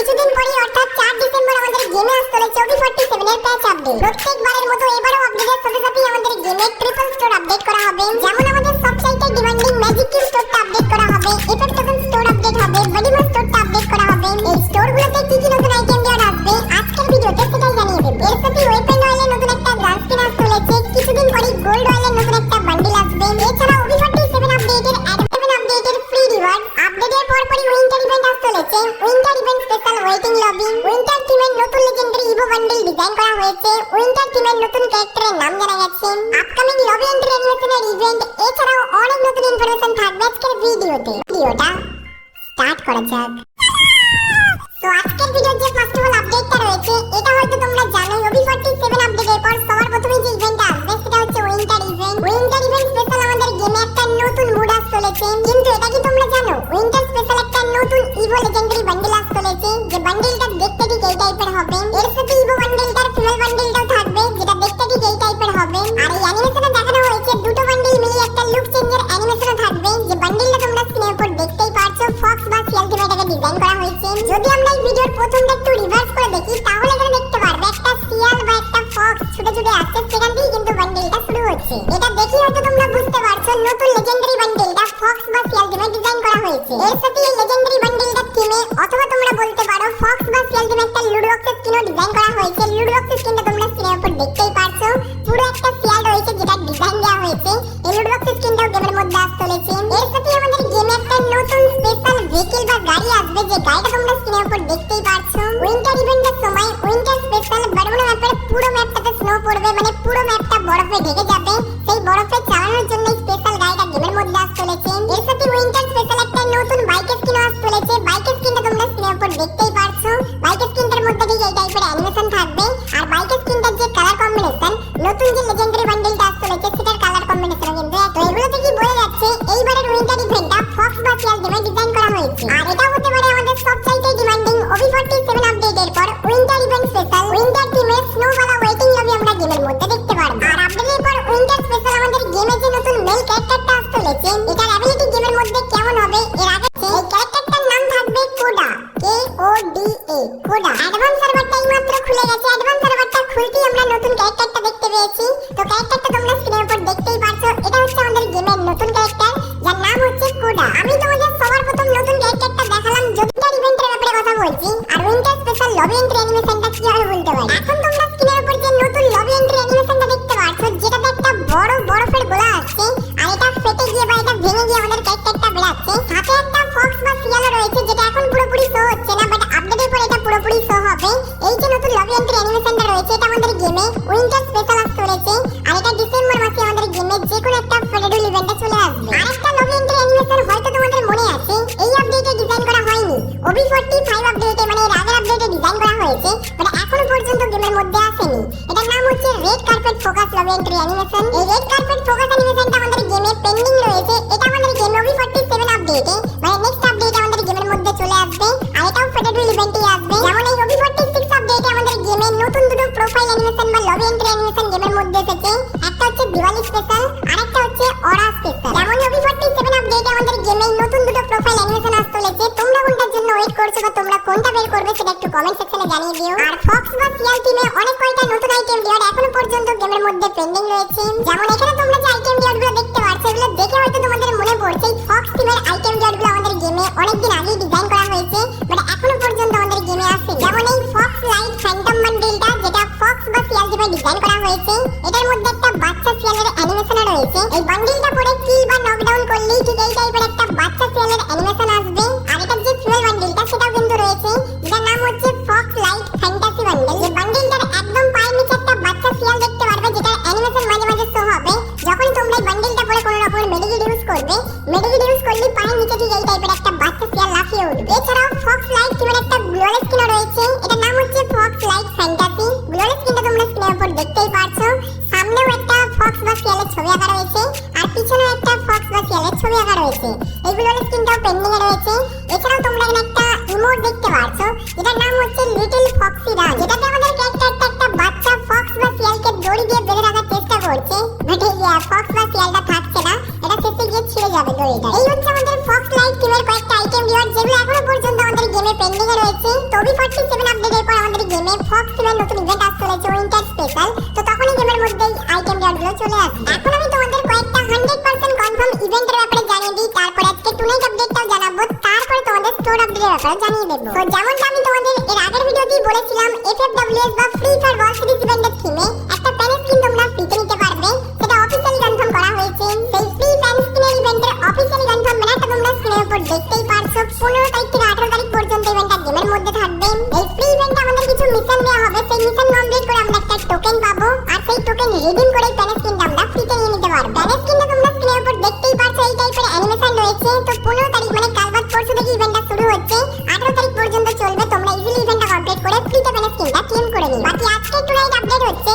কিছুদিন পরে অর্থাৎ 4 ডিসেম্বর আমাদের গেমে আসতে চলেছে OB47 এর প্যাচ আপডেট। প্রত্যেকবারের মতো এবারও আপডেটের সাথে সাথে আমাদের গেমে ট্রিপল স্টোর আপডেট করা হবে। যেমন আমাদের সবচাইতে ডিমান্ডিং ম্যাজিক কিউব স্টোরটা আপডেট করা হবে, এফেক্ট টোকেন স্টোর আপডেট হবে, বডিমাস স্টোরটা আপডেট করা হবে। এই স্টোরগুলোতে কি কি নতুন আইটেম দেওয়া আসবে আজকের ভিডিওতে সেটাই জানিয়ে দেব। এর সাথে ওয়েপন রয়্যালের নতুন একটা গান স্কিন আসতে চলেছে, কিছুদিন পরে গোল্ড রয়্যালের নতুন একটা বান্ডেল আসবে। এছাড়া OB47 আপডেটের ফ্রি রিওয়ার্ড আপডেটের পরপরই উইন্টার ইভেন্ট আসতে চলেছে। Winter event special waiting lobby, winter টিমের নতুন লেজেন্ডারি ইভো বান্ডেল ডিজাইন করা হয়েছে, উইন্টার টিমের নতুন ক্যারেক্টারের নাম জানা গেছে, আপকামিং লবি এন্ট্রি অ্যানিমেশনের ইভেন্ট, এছাড়াও অনেক নতুন ইনফরমেশন থাকবে আজকের ভিডিওতে। ভিডিওটা স্টার্ট করা যাক। তো আজকের ভিডিওর যে ফার্স্ট অফ অল আপডেটটা রয়েছে এটা হয়তো তোমরা জানোই, OB47 আপডেটের পর সবার প্রথমে যে ইভেন্টটা আসবে সেটা হচ্ছে winter event. Winter event special আমাদের গেমে একটা নতুন মুড আসতে চলেছে। কিন্তু এটা কি তোমরা জানো উইন্টার স্পেশাল একটা নতুন ইভো লেজেন্ডারি বান্ডেল আসতে চলেছে, যে বান্ডেলটা দেখতে ঠিক এই টাইপের হবে। এর সাথে ইভো বান্ডেলটার ফিমেল বান্ডেলটাও থাকবে, যেটা দেখতে ঠিক এই টাইপের হবে। আর এই অ্যানিমেশনে দেখানো হয়েছে দুটো বান্ডেল মিলিয়ে একটা লুক চেঞ্জের অ্যানিমেশনও থাকবে, যে বান্ডেলটা তোমরা স্ক্রিনের উপর দেখতেই পারছো ফক্স বা শিয়াল থিমে এটাকে ডিজাইন করা হয়েছে। যদি আমরা এই ভিডিওর প্রথমটা একটু রিভার্স করে দেখি তাহলে এখানে দেখতে পারবে একটা শিয়াল বা একটা ফক্স ছুটে ছুটে আসছে, সেখান থেকেই কিন্তু বান্ডেলটা শুরু হচ্ছে। এটা দেখি হয়তো তোমরা বুঝতে পারছো নতুন লেজেন্ডারি বান্ডেলটা ফক্স বা শিয়াল থিমে ডিজাইন করা হয়েছে। এর সাথে এই লেজেন্ডারি বান্ডেলটা থিমে অথবা তোমরা বলতে পারো ফক্স বা শিয়াল থিমে একটা লুডো বক্সের স্কিনও ডিজাইন করা হয়েছে। লুডো বক্সের স্কিনটা তোমরা স্ক্রিনের উপর দেখতেই পারছো, পুরো একটা শিয়াল রয়েছে যেটা ডিজাইন দেওয়া হয়েছে। এই লুডো বক্সের স্কিনটাও গেমের মধ্যে আসতে চলেছে। এর সাথে আমাদের গেমে একটা নতুন স্পেশাল ভেহিকল বা গাড়ি আসবে, যে গাড়িটা তোমরা স্ক্রিনের উপর দেখতেই পারছো। উইন্টার ইভেন্টের সময় উইন্টার স্পেশাল বারমুনা ম্যাপের পুরো ম্যাপটাতে স্নো পড়বে, মানে পুরো ম্যাপটা বরফে ঢেকে যাবে। সেই বরফে চালানোর জন্য স্পেশাল গাড়িটা গেমের মধ্যে আসতে চলেছে। এর সাথে উইন্টার স্পেশাল একটা নতুন বাইকের স্কিনও আসতে চলেছে। বাইকের স্কিনটা তোমরা স্ক্রিনের উপর দেখতেই পারছো। বাইকের স্কিনটার মধ্যে ঠিক এই টাইপের অ্যানিমেশন থাকবে। আর বাইকের স্কিনটার যে কালার কম্বিনেশন নতুন যে লেজেন্ডারি বান্ডেলটা আসতে চলেছে সেটার কালার কম্বিনেশন কিন্তু তো এগুলো থেকে বোঝা যাচ্ছে এইবারের উইন্টার ইভেন্টটা ফক্স বা শিয়াল থিমে ডিজাইন করা হয়েছে। আর এটা হতে পারে আমাদের সবচাইতে ডিমান্ডিং OB47 আপডেটের পর উইন্টার ইভেন্ট স্পেশাল উইন্টার টিমে স্নোওয়ালা ওয়েটিং লবি আমরা গেমের মধ্যে দেখতে পারবো। আর আপডেটের পর উইন্টার স্পেশাল আমাদের গেমে যে নতুন মেল ক্যারেক্টারটা আসতে চলেছে এটার অ্যাবিলিটি গেমের মধ্যে কেমন হবে এর আগে এই ক্যারেক্টারটার নাম থাকবে কোডা, KODA কোডা। অ্যাডভান্স সার্ভারটা এইমাত্র খুলে গেছে, অ্যাডভান্স সার্ভারটা খুলতেই আমরা নতুন ক্যারেক্টারটা দেখতে পেয়েছি। তো ক্যারেক্টারটা তোমরা স্ক্রিনের উপর দেখতেই পারছো, এটা হচ্ছে আমাদের গেমের নতুন ক্যারেক্টার যার নাম হচ্ছে কোডা। আমি তোমাদের সবার প্রথম নতুন ক্যারেক্টারটা দেখালাম উইন্টার ইভেন্টের ব্যাপারে কথা বলছি। আর উইন্টার স্পেশাল লবি এন্ট্রি অ্যানিমেশনটা কি হবে বলতে পারি। এখন তোমরা স্ক্রিনের উপর যে নতুন লবি এন্ট্রি অ্যানিমেশনটা দেখতে পাচ্ছো যেটাতে একটা বড় বরফের গোলা আসছে, আর এটা ফেটে গিয়ে বা এটা ভেঙে গিয়ে আমাদের ক্যারেক্টারটা বেরাচ্ছে। সাথে একটা ফক্স বা শিয়ালও রয়েছে, যেটা এখন পুরোপুরি শো হচ্ছে না, বাট আপডেটের পর এটা পুরোপুরি শো হবে। এই যে নতুন লবি এন্ট্রি অ্যানিমেশনটা রয়েছে এটা আমাদের গেমে উইন্টার স্পেশাল আসতে চলেছে। আর এটা ডিসেম্বর মাসে আমাদের গেমে যে কোনো একটা ফেডারেল ইভেন্টে চলে আসবে। আরেকটা লবি এন্ট্রি অ্যানিমেশন হয়তো তোমাদের মনে আছে, এই আপডেটে ডিজাইন করা হয়নি, OB45 আপডেটে মানে এর আগের আপডেটে ডিজাইন করা হয়েছে, বাট এখনো পর্যন্ত গেমের মধ্যে আসেনি। এটার নাম হচ্ছে red carpet focus lobby entry animation. এই রেড কার্পেট ফোকাস অ্যানিমেশনটা আমাদের গেমে পেন্ডিং রয়েছে। এটা আমাদের গেম OB47 আপডেটে মানে নেক্সট আপডেটে আমাদের গেমের মধ্যে চলে আসবে। আর এটাও ফেডারেল ইভেন্টে আসবে। যেমন এই OB46 আপডেটে আমাদের গেমে নতুন দুটো প্রোফাইল অ্যানিমেশন বা লবি এন্ট্রি অ্যানিমেশন গেমের মধ্যে এসেছে। একটা হচ্ছে দিওয়ালি স্পেশাল আর একটা হচ্ছে অরা স্পেশাল। যেমন OB47 আপডেটে আমাদের গেমে নতুন দুটো প্রোফাইল অ্যানিমেশন আসতে চলেছে। তোমরা কোনটার জন্য ওয়েট করছো বা তোমরা কোনটা বের করবে সেটা একটু কমেন্ট সেকশনে জানিয়ে দিও। আর ফক্স বা শিয়াল টিমে অনেক কয়টা নতুন আইটেম ডিওর এখনো পর্যন্ত গেমের মধ্যে পেন্ডিং রয়েছে। যেমন এখানে তোমরা যে আইটেম ডিওরগুলো দেখতে পাচ্ছ এগুলো দেখে হয়তো তোমাদের মনে পড়ছে ফক্স টিমের আইটেম ডিওরগুলো আমাদের গেমে অনেকদিন আগেই ডিজাইন করা হয়েছে, বাট এখনো পর্যন্ত আমাদের গেমে আসেনি। যেমন এই ফক্স লাইট ফ্যান্টম বান্ডেলটা যেটা ফক্স বা শিয়াল টিমে ডিজাইন করা হয়েছে, এটার মধ্যে একটা বাচ্চা শিয়ালের অ্যানিমেশন রয়েছে। এই বান্ডেলটা পরে কিল বা নকডাউন করলেই ঠিক এই টাইপের একটা বাচ্চা শিয়ালের অ্যানিমেশন আসবে। আর এটার যে ফিমেল বান্ডেলটা সেটাও কিন্তু রয়েছে, যেটার নাম হচ্ছে ফক্স লাইট ফ্যান্টাসি বান্ডেল। এই বান্ডেলটার একদম পায়ের নিচে একটা বাচ্চা শিয়াল দেখতে পারবে, যেটার অ্যানিমেশন মাঝে মাঝে শো হবে যখন তোমরা এই বান্ডেলটা পরে কোনো রকম মেডিকেট ইউজ করবে। মেডিকেট ইউজ করলে পায়ের নিচে ঠিক এই টাইপের একটা বাচ্চা শিয়াল লাফিয়ে উঠবে। এছাড়াও ফক্স লাইট টিমের একটা গ্লোয়াল স্কিনও রয়েছে, এটার নাম হচ্ছে ফক্স লাইট ফ্যান্টাসি। গ্লোয়াল স্কিনটা তোমরা স্ক্রিনের উপর দেখতেই পারছো। সামনেও একটা ফক্স বা শিয়ালের ছবি আঁকা রয়েছে আর পিছনেও একটা ফক্স বা শিয়ালের ছবি আঁকা রয়েছে। এই গ্লোয়াল স্কিনটাও পেন্ডিং এ রয়েছে। এছাড়াও তোমরা এখানে একটা ইমোট দেখতে পারছো যেটার নাম হচ্ছে লিটল ফক্সি রান, যেটাতে আমাদের ক্যারেক্টারটা একটা বাচ্চা ফক্স বা শিয়ালকে দড়ি দিয়ে বেঁধে রাখার চেষ্টা করছে, বাট এই ফক্স বা শিয়ালটা থাকছে না, এটা শেষে গিয়ে ছিঁড়ে যাবে দড়িটা। এই হচ্ছে আমাদের ফক্স লাইট টিমের কয়েকটা আইটেম রিওয়ার্ড যেগুলো এখনো পর্যন্ত আমাদের গেমে পেন্ডিং এ রয়েছে। রয়েছে। তো OB47 আপডেটের পর আমাদের গেমে ফক্স সিমের নতুন ইভেন্ট আসতে চলেছে উইন্টার স্পেশাল। তো তখনই গেমের মধ্যে আইটেম রিওয়ার্ডগুলো চলে আসবে। এখন আমি তোমাদের কয়েকটা 100% কনফার্ম ইভেন্টের ব্যাপারে জানিয়ে দিই, তারপর আজকে টুনাইট আপডেটটাও জানাবো, তারপরে তোমাদের স্টোর আপডেটের ব্যাপারে জানিয়ে দেব। তো যেমনটা আমি তোমাদের এর আগের ভিডিওতেই বলেছিলাম, FFWS বা ফ্রি ফায়ার ওয়ার্ল্ড সিরিজ ইভেন্টের থিমে একটা প্যান স্কিন তোমরা ফ্রিতে নিতে পারবে, সেটা অফিশিয়ালি কনফার্ম করা হয়েছে। সেই ফ্রি প্যান স্কিনের ইভেন্টের অফিশিয়ালি কনফার্ম ব্যানারটা তোমরা স্ক্রিনের উপর দেখতেই পারছো। 15 তারিখ থেকে 18 তারিখ পর্যন্ত ইভেন্টটা গেমের মধ্যে থাকবে। এই ফ্রি ইভেন্টে আমাদের কিছু মিশন দেওয়া হবে, সেই মিশন কমপ্লিট করে আমরা একটা টোকেন পাবো, আর সেই টোকেন রিডিম করে প্যান স্কিনটা আমরা ফ্রিতে নিয়ে নিতে পারবো। প্যান স্কিনটা তোমরা স্ক্রিনের উপর দেখতেই পারছো, এই টাইপের অ্যানিমেশন রয়েছে। তো 15 তারিখ মানে কাল বাদ পরশু থেকে ইভেন্টটা শুরু হচ্ছে, 18 তারিখ পর্যন্ত চলবে। তোমরা ইজিলি ইভেন্টটা কমপ্লিট করে ফ্রিতে প্যান স্কিনটা ক্লেম করে নিও। বাকি আজকে টুনাইট আপডেট হচ্ছে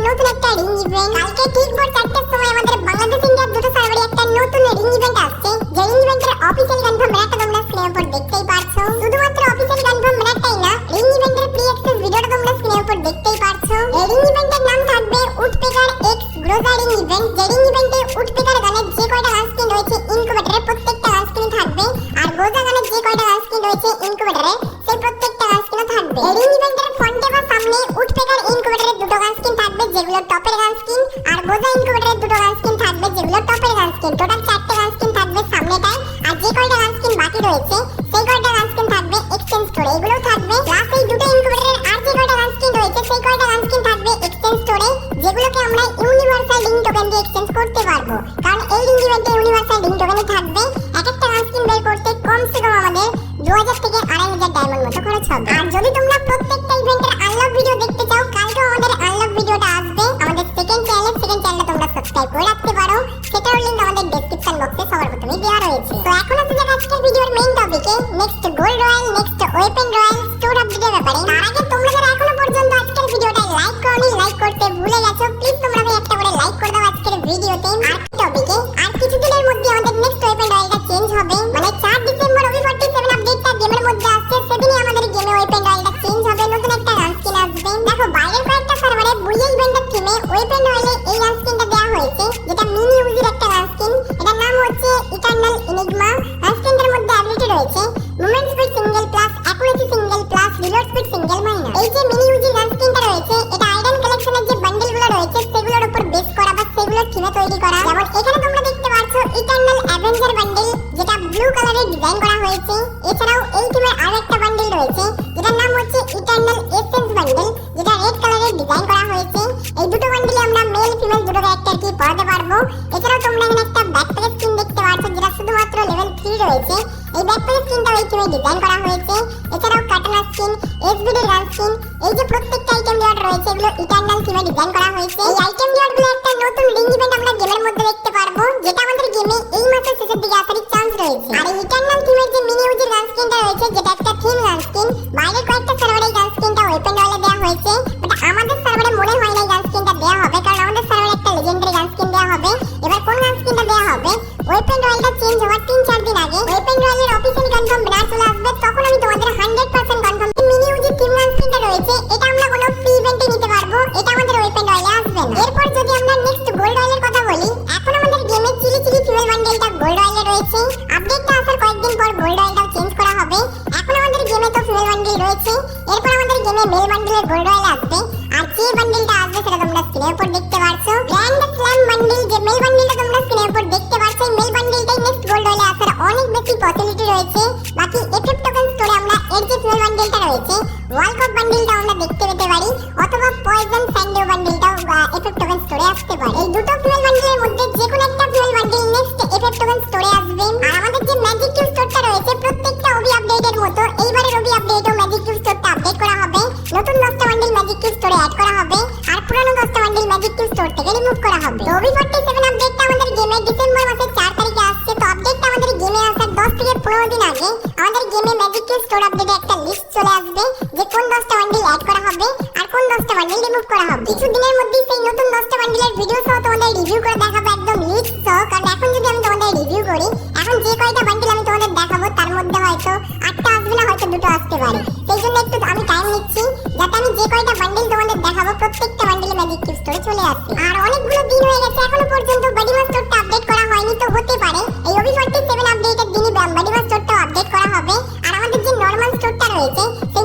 নতুন একটা রিং ইভেন্ট। কালকে ঠিক ভোর 4টার সময় আমাদের বাংলাদেশ ইন্ডিয়ার দুটো সার্ভারে একটা নতুন রিং ইভেন্ট আসছে, যে রিং ইভেন্টের অফিশিয়াল কনফার্ম ব্যানারটা তোমরা স্ক্রিনের উপর দেখতেই পারছো। শুধুমাত্র অফিশিয়াল কনফার্ম ব্যানারটাই না, রিং ইভেন্টের প্রি অ্যাক্সেস ভিডিওটা তোমরা স্ক্রিনের উপর দেখতেই পারছো। এই রিং ইভেন্টের নাম থাকবে উডপেকার এক্স গ্রোজা রিং ইভেন্ট। যে রিং ইভেন্টে উডপেকার গানের যে কয়টা গান স্কিন রয়েছে ইনকুবেটরে প্রত্যেকটা গান স্কিন থাকবে, আর গোজা গানের যে কয়টা গান স্কিন রয়েছে ইনকুবেটরে সেই প্রত্যেকটা গান স্কিনও থাকবে। এই রিং ইভেন্টের ফ্রন্টে বা সামনে উডপেকার ইনকুবেটরে দুটো গান স্কিন থাকবে, যেগুলো টপের গান স্কিন, আর গোজা ইনকুবেটরে দুটো গান স্কিন থাকবে, যেগুলো টপের গান স্কিন। টোটাল 4টে গান স্কিন থাকবে সামনেটায়, আর যে কয়টা গান স্কিন বাকি রয়েছে সেই কয়টা গান স্কিন থাকবে এক্সচেঞ্জ স্টোরে, এগুলোও থাকবে। প্লাস এই দুটো ইনকুবেটরের আর যে কয়টা গান স্কিন রয়েছে সেই কয়টা গান স্কিন থাকবে এক্সচেঞ্জ স্টোরে, যেগুলোকে আমরা ইউনিভার্সাল রিং টোকেন দিয়ে এক্সচেঞ্জ করতে পারবো। কারণ এই রিং ইভেন্টে ইউনিভার্সাল রিং টোকেনই থাকবে। এক একটা গান স্কিন বের করতে কমসে কম আমাদের 2000 থেকে 2500 ডায়মন্ড মতো খরচ হবে। আর যদি তোমরা প্রত্যেকটা ইভেন্টের আনলক ভিডিও দেখতে চাও, কালকে আমাদের আনলক ভিডিওটা আসবে আমাদের সেকেন্ড চ্যানেলে তোমরা সাবস্ক্রাইব করে রাখতে পারো, সেটার লিংক আমাদের ডেসক্রিপশন বক্সে সবার প্রথমে দেওয়া রয়েছে। তো এখন আসলে আজকের ভিডিওর মেইন টপিকে, next gold royal, next weapon royal store আপডেটের ব্যাপারে। তার আগে তোমরা যারা এখনো পর্যন্ত আজকের ভিডিওটা লাইক করনি, লাইক করতে ভুলে গেছো, প্লিজ তোমরা একটা করে লাইক করে দাও আজকের ভিডিওতে। আর টপিকে আর কিছুদিনের মধ্যে আমাদের নেক্সট ওয়েপন রয়্যালটা চেঞ্জ হবে, মানে 4 ডিসেম্বর OB47 আপডেটটা গেমের মধ্যে আসছে, সেদিনই আমাদের গেমে ওয়েপন রয়্যালটা চেঞ্জ হবে, নতুন একটা গান স্কিন আসবে। দেখো বাইরের কয়েকটা সার্ভারে বুইয়া ইভেন্টের থিমে ওয়েপন রয়্যালে এই গান স্কিনটা দেওয়া হয়েছে, যেটা মিনি ইউজির একটা গান স্কিন। এটার নাম হচ্ছে ইটারনাল এনিগমা। গান স্কিনটার মধ্যে অ্যাবিলিটি রয়েছে movement speed single plus, accuracy single plus, reload speed single minus. এই যে মিনি ইউজির গান স্কিনটা রয়েছে, এটা আইরন কালেকশনের যে বান্ডেলগুলো রয়েছে সেগুলোর উপর বেস করা বা সেগুলোর থিমে তৈরি করা। যেমন এখানে তোমরা দেখতে পাচ্ছো ইটারনাল অ্যাভেঞ্জার বান্ডেল, যেটা ব্লু কালারের ডিজাইন করা হয়েছে। এছাড়াও এই থিমের আরো একটা বান্ডেল রয়েছে, যেটার নাম হচ্ছে ইটারনাল এসেন্স বান্ডেল, যেটা রেড কালারের ডিজাইন করা হয়েছে। এই দুটো বান্ডেলে আমরা মেল ফিমেল দুটো ক্যারেক্টার কি পড়াতে পারবো। এছাড়াও তোমরা এখানে একটা ব্যাকপ্যাক স্কিন দেখতে পাচ্ছ, যেটা শুধুমাত্র লেভেল 3 রয়েছে। এই ব্যাকপ্যাক স্কিনটা এই থিমে ডিজাইন করা হয়েছে। এছাড়াও কাটানা স্কিন, এসবিডি গান স্কিন, এই যে প্রত্যেকটা আইটেম রিওয়ার্ড রয়েছে এগুলো ইটারনাল থিমে ডিজাইন করা হয়েছে। এই আইটেম রিওয়ার্ডগুলো একটা নতুন রিং ইভেন্ট আমরা গেমের মধ্যে দেখতে পারবো, যেটা আমাদের গেমে এই মাসের শেষের দিকে আসার চান্স রয়েছে। আর এই ইটারনাল থিমের যে মিনি ইউজির গান স্কিনটা রয়েছে, যেটা একটা থিম গান স্কিন, বাইরের কয়েকটা সার্ভারে এই গান স্কিনটা ওয়েপন রয়্যালে দেওয়া হয়েছে, বাট আমাদের সার্ভারে মনে হয় না এই গান স্কিনটা দেওয়া হবে, কারণ আমাদের সার্ভারে একটা লেজেন্ডারি গান স্কিন দেওয়া হবে। এবার কোন গান স্কিনটা দেওয়া হবে, ওয়েপন রয়্যালটা চেঞ্জ হওয়ার 3-4 দিন আগে ওয়েপন রয়্যালের অফিশিয়াল কনফার্ম ব্যানার চলে আসবে, তখন আমি তোমাদের 100% কনফার্ম মিনি ইউজি থিম গান স্কিনটা রয়েছে, এটা আমরা কোনো ফ্রি ইভেন্টে নিতে পারবো, এটা আমাদের ওয়েপন রয়্যালে আসবে না। এরপর যদি আমরা নেক্সট গোল্ড রয়্যালের কথা বলি, এখন আমাদের গেমে চিলি ফিমেল বান্ডেলটা গোল্ড রয়্যালে রয়েছে। আপডেটটা আসার কয়েকদিন পর গোল্ড রয়্যালটাও চেঞ্জ করা হবে। এখন আমাদের গেমে তো ফিমেল বান্ডেল রয়েছে, এরপর আমাদের গেমে মেল বান্ডেলের গোল্ড রয়্যাল আসবে। আর যে বান্ডেলটা আসবে সেটা তোমরা স্ক্রিনের উপর দেখতে পাচ্ছো, গ্র্যান্ড স্ল্যাম বান্ডেল। যে মেল বান্ডেলটা তোমরা স্ক্রিনের উপর দেখতে পাচ্ছো, এই মেল বান্ডেলটাই নেক্সট গোল্ড রয়্যালে আসার অনেক বেশি পসিবিলিটি রয়েছে। বাকি এফএফ টোকেন স্টোরে আমরা এর যে ফিমেল বান্ডেলটা রয়েছে, ওয়ার্ল্ড কাপ বান্ডেলটা আমরা দেখতে পেতে পারি, অথবা পয়জন স্যান্ডো বান্ডেলটাও এফএফ টোকেন স্টোরে আসতে পারে। এই দুটো ফিমেল বান্ডেলের মধ্যে যে কোনো একটা female bundle next FF token স্টোরে আসবে। আর আমাদের যে ম্যাজিক কিউব স্টোরটা রয়েছে, প্রত্যেকটা ওবি আপডেটের মতো এইবারের ওবি আপডেটও ম্যাজিক কিউব স্টোরটা আপডেট করা হবে, নতুন 10টা বান্ডেল ম্যাজিক কিউব স্টোরে অ্যাড করা হবে, আর পুরনো 10টা বান্ডেল ম্যাজিক কিউব স্টোর থেকে রিমুভ করা হবে। তো OB47 আপডেটটা আমাদের গেমে ডিসেম্বর মাসের 4 তারিখে আসছে। তো আপডেটটা আমাদের গেমে আসার 10 থেকে 15 দিন আগে আমাদের গেমে ম্যাজিক কিউব স্টোর আপডেটে একটা লিস্ট চলে আসবে, যে কোন 10টা বান্ডেল অ্যাড করা হবে আর কোন 10টা বান্ডেল রিমুভ করা হবে। কিছু দিনের মধ্যেই সেই নতুন 10টা বান্ডেলের ভিডিও সহ তোমাদের রিভিউ করে দেখাবো, একদম লিস্ট সহ। কারণ এখন যদি আমি তোমাদের রিভিউ করি, এখন যে কয়টা বান্ডেল আমি তোমাদের দেখাবো তার মধ্যে হয়তো 8টা আসবে না, হয়তো 2টো আসতে পারে। সেই জন্য একটু আমি টাইম নিচ্ছি, যাতে আমি যে কয়টা বান্ডেল তোমাদের দেখাবো প্রত্যেকটা বান্ডেলে ম্যাজিক কিউব স্টোরে চলে আসে। আর অনেকগুলো দিন হয়ে গেছে, এখনো পর্যন্ত বডিমাস স্টোরটা আপডেট করা হয়নি, তো হতে পারে এই OB47 আপডেটের দিনই বডিমাস স্টোরটাও আপডেট করা হবে। আর আমাদের যে নরমাল স্টোরটা রয়েছে, সেই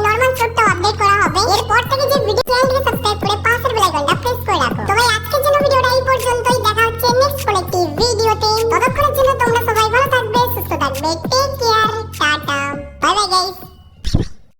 বাই গাইস।